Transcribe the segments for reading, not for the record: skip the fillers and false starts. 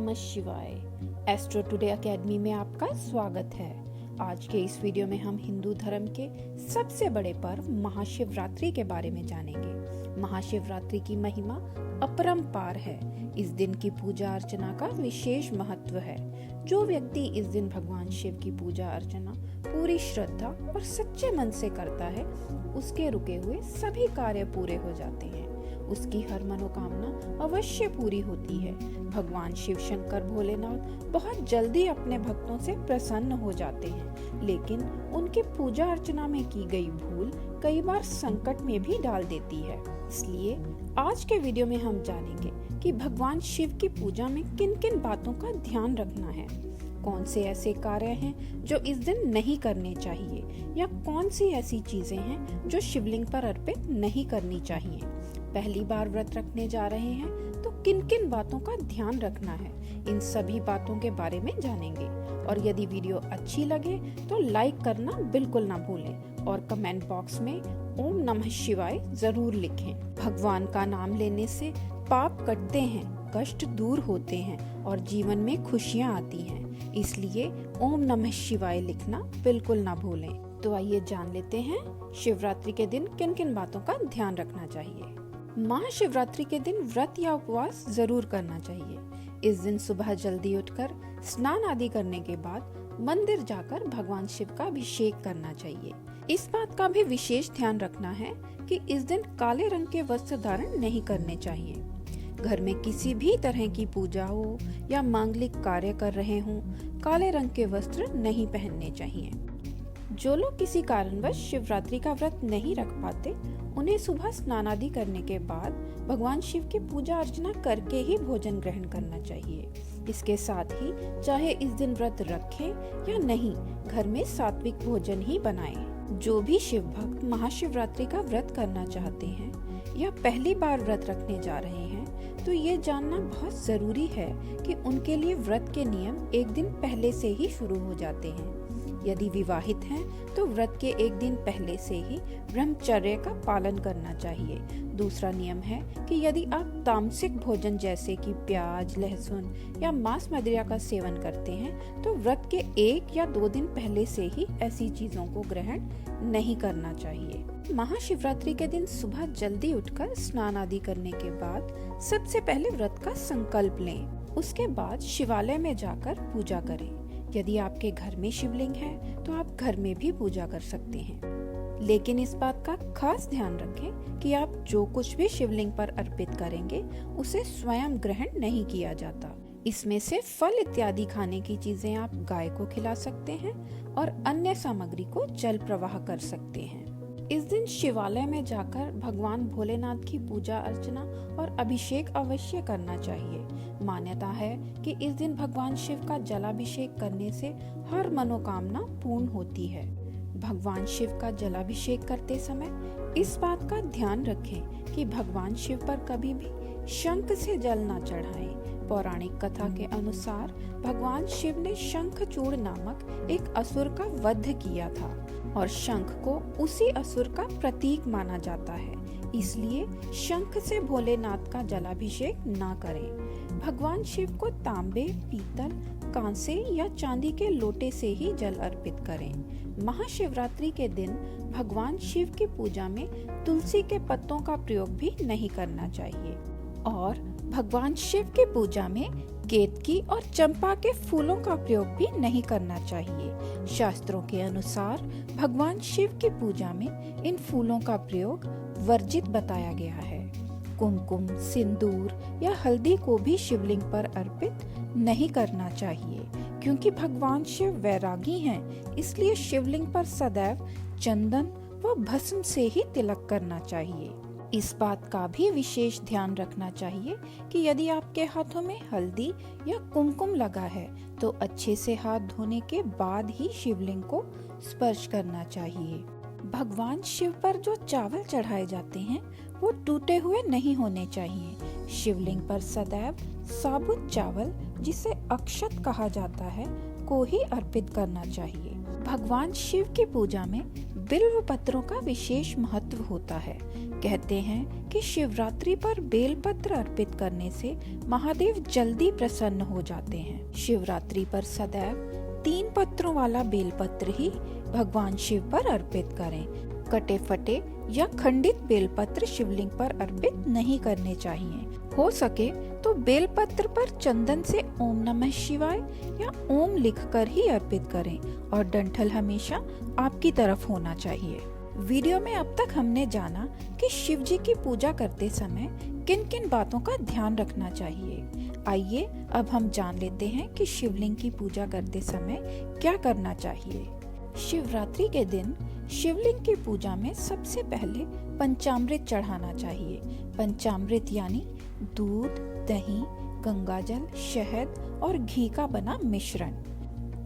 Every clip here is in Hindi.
नमः शिवाय। एस्ट्रो टुडे एकेडमी में आपका स्वागत है। आज के इस वीडियो में हम हिंदू धर्म के सबसे बड़े पर्व महाशिवरात्रि के बारे में जानेंगे। महाशिवरात्रि की महिमा अपरंपार है। इस दिन की पूजा अर्चना का विशेष महत्व है। जो व्यक्ति इस दिन भगवान शिव की पूजा अर्चना पूरी श्रद्धा और सच्चे मन से करता है, उसके रुके हुए सभी कार्य पूरे हो जाते हैं। उसकी हर मनोकामना अवश्य पूरी होती है। भगवान शिव शंकर भोलेनाथ बहुत जल्दी अपने भक्तों से प्रसन्न हो जाते हैं, लेकिन उनकी पूजा अर्चना में की गई भूल कई बार संकट में भी डाल देती है। इसलिए आज के वीडियो में हम जानेंगे कि भगवान शिव की पूजा में किन किन बातों का ध्यान रखना है, कौन से ऐसे कार्य हैं जो इस दिन नहीं करने चाहिए, या कौन सी ऐसी चीजें हैं जो शिवलिंग पर अर्पित नहीं करनी चाहिए। पहली बार व्रत रखने जा रहे हैं तो किन किन बातों का ध्यान रखना है, इन सभी बातों के बारे में जानेंगे। और यदि वीडियो अच्छी लगे तो लाइक करना बिल्कुल ना भूलें और कमेंट बॉक्स में ओम नमः शिवाय जरूर लिखें। भगवान का नाम लेने से पाप कटते हैं, कष्ट दूर होते हैं और जीवन में खुशियाँ आती हैं। इसलिए ओम नमः शिवाय लिखना बिल्कुल ना भूलें। तो आइए जान लेते हैं शिवरात्रि के दिन किन किन बातों का ध्यान रखना चाहिए। महाशिवरात्रि के दिन व्रत या उपवास जरूर करना चाहिए। इस दिन सुबह जल्दी उठकर स्नान आदि करने के बाद मंदिर जाकर भगवान शिव का अभिषेक करना चाहिए। इस बात का भी विशेष ध्यान रखना है कि इस दिन काले रंग के वस्त्र धारण नहीं करने चाहिए। घर में किसी भी तरह की पूजा हो या मांगलिक कार्य कर रहे हों, काले रंग के वस्त्र नहीं पहनने चाहिए। जो लोग किसी कारणवश शिवरात्रि का व्रत नहीं रख पाते, उन्हें सुबह स्नान आदि करने के बाद भगवान शिव की पूजा अर्चना करके ही भोजन ग्रहण करना चाहिए। इसके साथ ही चाहे इस दिन व्रत रखें या नहीं, घर में सात्विक भोजन ही बनाएं। जो भी शिव भक्त महाशिवरात्रि का व्रत करना चाहते हैं या पहली बार व्रत रखने जा रहे हैं, तो ये जानना बहुत जरूरी है कि उनके लिए व्रत के नियम एक दिन पहले से ही शुरू हो जाते हैं। यदि विवाहित हैं तो व्रत के एक दिन पहले से ही ब्रह्मचर्य का पालन करना चाहिए। दूसरा नियम है कि यदि आप तामसिक भोजन जैसे कि प्याज, लहसुन या मांस मदिरा का सेवन करते हैं, तो व्रत के 1 या 2 दिन पहले से ही ऐसी चीजों को ग्रहण नहीं करना चाहिए। महाशिवरात्रि के दिन सुबह जल्दी उठकर स्नान आदि करने के बाद सबसे पहले व्रत का संकल्प लें। उसके बाद शिवालय में जाकर पूजा करें। यदि आपके घर में शिवलिंग है तो आप घर में भी पूजा कर सकते हैं, लेकिन इस बात का खास ध्यान रखें कि आप जो कुछ भी शिवलिंग पर अर्पित करेंगे उसे स्वयं ग्रहण नहीं किया जाता। इसमें से फल इत्यादि खाने की चीजें आप गाय को खिला सकते हैं और अन्य सामग्री को जल प्रवाह कर सकते हैं। इस दिन शिवालय में जाकर भगवान भोलेनाथ की पूजा अर्चना और अभिषेक अवश्य करना चाहिए। मान्यता है कि इस दिन भगवान शिव का जलाभिषेक करने से हर मनोकामना पूर्ण होती है। भगवान शिव का जलाभिषेक करते समय इस बात का ध्यान रखें कि भगवान शिव पर कभी भी शंख से जल न चढ़ाएं। पौराणिक कथा के अनुसार भगवान शिव ने शंखचूड़ नामक एक असुर का वध किया था और शंख को उसी असुर का प्रतीक माना जाता है। इसलिए शंख से भोलेनाथ का जलाभिषेक ना करें। भगवान शिव को तांबे, पीतल, कांसे या चांदी के लोटे से ही जल अर्पित करें। महाशिवरात्रि के दिन भगवान शिव की पूजा में तुलसी के पत्तों का प्रयोग भी नहीं करना चाहिए और भगवान शिव की पूजा में केतकी और चंपा के फूलों का प्रयोग भी नहीं करना चाहिए। शास्त्रों के अनुसार भगवान शिव की पूजा में इन फूलों का प्रयोग वर्जित बताया गया है। कुमकुम, सिंदूर या हल्दी को भी शिवलिंग पर अर्पित नहीं करना चाहिए, क्योंकि भगवान शिव वैरागी हैं। इसलिए शिवलिंग पर सदैव चंदन व भस्म से ही तिलक करना चाहिए। इस बात का भी विशेष ध्यान रखना चाहिए कि यदि आपके हाथों में हल्दी या कुमकुम लगा है तो अच्छे से हाथ धोने के बाद ही शिवलिंग को स्पर्श करना चाहिए। भगवान शिव पर जो चावल चढ़ाए जाते हैं वो टूटे हुए नहीं होने चाहिए। शिवलिंग पर सदैव साबुत चावल, जिसे अक्षत कहा जाता है, को ही अर्पित करना चाहिए। भगवान शिव की पूजा में बिल्व पत्रों का विशेष महत्व होता है। कहते हैं कि शिवरात्रि पर बेलपत्र अर्पित करने से महादेव जल्दी प्रसन्न हो जाते हैं। शिवरात्रि पर सदैव 3 पत्रों वाला बेलपत्र ही भगवान शिव पर अर्पित करें। कटे फटे या खंडित बेलपत्र शिवलिंग पर अर्पित नहीं करने चाहिए। हो सके तो बेलपत्र पर चंदन से ओम नमः शिवाय या ओम लिखकर ही अर्पित करें और डंठल हमेशा आपकी तरफ होना चाहिए। वीडियो में अब तक हमने जाना कि शिव जी की पूजा करते समय किन किन बातों का ध्यान रखना चाहिए। आइए अब हम जान लेते हैं कि शिवलिंग की पूजा करते समय क्या करना चाहिए। शिवरात्रि के दिन शिवलिंग की पूजा में सबसे पहले पंचामृत चढ़ाना चाहिए। पंचामृत यानी दूध, दही, गंगाजल, शहद और घी का बना मिश्रण।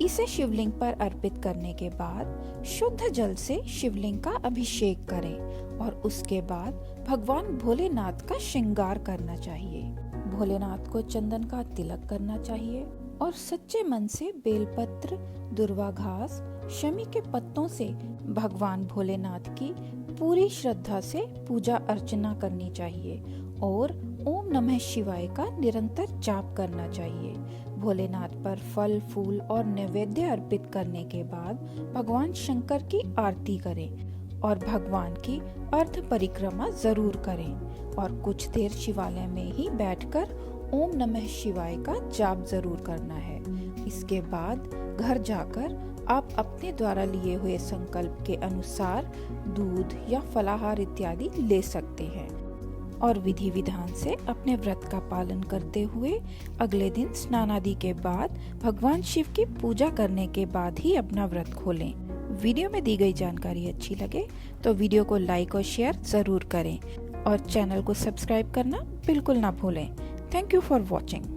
इसे शिवलिंग पर अर्पित करने के बाद शुद्ध जल से शिवलिंग का अभिषेक करें और उसके बाद भगवान भोलेनाथ का श्रृंगार करना चाहिए। भोलेनाथ को चंदन का तिलक करना चाहिए और सच्चे मन से बेलपत्र, दुर्वा घास, शमी के पत्तों से भगवान भोलेनाथ की पूरी श्रद्धा से पूजा अर्चना करनी चाहिए और ओम नमः शिवाय का निरंतर जाप करना चाहिए। भोलेनाथ पर फल, फूल और नैवेद्य अर्पित करने के बाद भगवान शंकर की आरती करें और भगवान की अर्ध परिक्रमा जरूर करें और कुछ देर शिवालय में ही बैठकर ओम नमः शिवाय का जाप जरूर करना है। इसके बाद घर जाकर आप अपने द्वारा लिए हुए संकल्प के अनुसार दूध या फलाहार इत्यादि ले सकते हैं और विधि विधान से अपने व्रत का पालन करते हुए अगले दिन स्नान आदि के बाद भगवान शिव की पूजा करने के बाद ही अपना व्रत खोलें। वीडियो में दी गई जानकारी अच्छी लगे तो वीडियो को लाइक और शेयर जरूर करें और चैनल को सब्सक्राइब करना बिल्कुल ना भूलें। Thank you for watching.